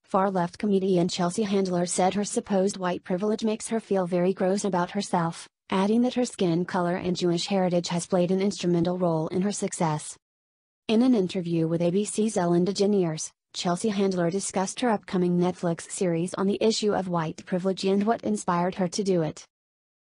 Far-left comedian Chelsea Handler said her supposed white privilege makes her feel very gross about herself, adding that her skin color and Jewish heritage has played an instrumental role in her success. In an interview with ABC's Ellen DeGeneres, Chelsea Handler discussed her upcoming Netflix series on the issue of white privilege and what inspired her to do it.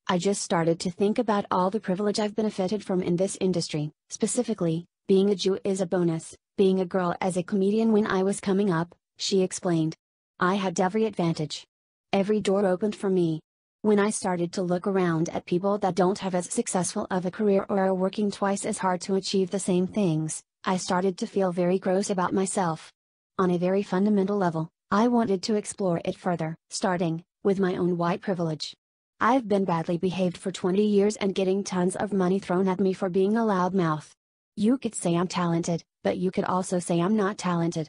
"I just started to think about all the privilege I've benefited from in this industry. Specifically, being a Jew is a bonus, being a girl as a comedian when I was coming up," she explained. "I had every advantage. Every door opened for me. When I started to look around at people that don't have as successful of a career or are working twice as hard to achieve the same things, I started to feel very gross about myself. On a very fundamental level, I wanted to explore it further, starting with my own white privilege. I've been badly behaved for 20 years and getting tons of money thrown at me for being a loudmouth. You could say I'm talented, but you could also say I'm not talented.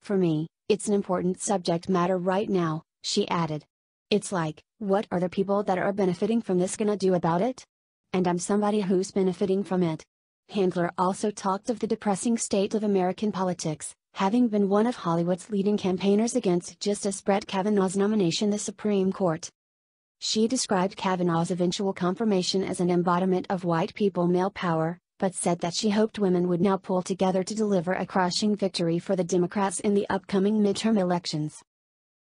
For me, it's an important subject matter right now," she added. "It's like, what are the people that are benefiting from this gonna do about it? And I'm somebody who's benefiting from it." Handler also talked of the depressing state of American politics, having been one of Hollywood's leading campaigners against Justice Brett Kavanaugh's nomination to the Supreme Court. She described Kavanaugh's eventual confirmation as an embodiment of white people male power, but said that she hoped women would now pull together to deliver a crushing victory for the Democrats in the upcoming midterm elections.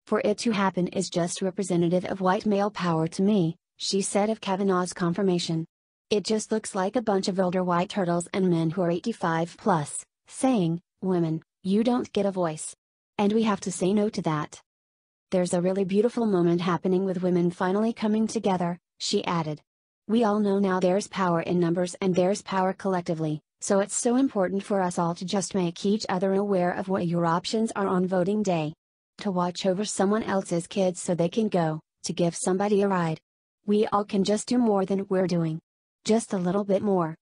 "For it to happen is just representative of white male power to me," she said of Kavanaugh's confirmation. "It just looks like a bunch of older white turtles and men who are 85 plus, saying, 'Women, you don't get a voice. And we have to say no to that.' There's a really beautiful moment happening with women finally coming together," she added. "We all know now there's power in numbers and there's power collectively, so it's so important for us all to just make each other aware of what your options are on voting day. To watch over someone else's kids so they can go, to give somebody a ride. We all can just do more than we're doing. Just a little bit more."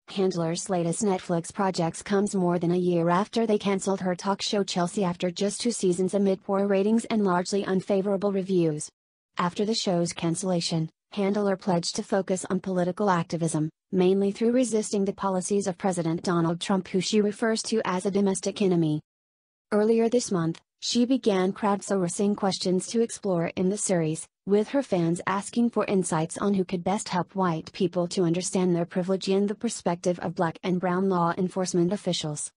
Handler's latest Netflix projects comes more than a year after they canceled her talk show Chelsea after just 2 seasons amid poor ratings and largely unfavorable reviews. After the show's cancellation, Handler pledged to focus on political activism, mainly through resisting the policies of President Donald Trump, who she refers to as a domestic enemy. Earlier this month, she began crowdsourcing questions to explore in the series, with her fans asking for insights on who could best help white people to understand their privilege in the perspective of Black and brown law enforcement officials.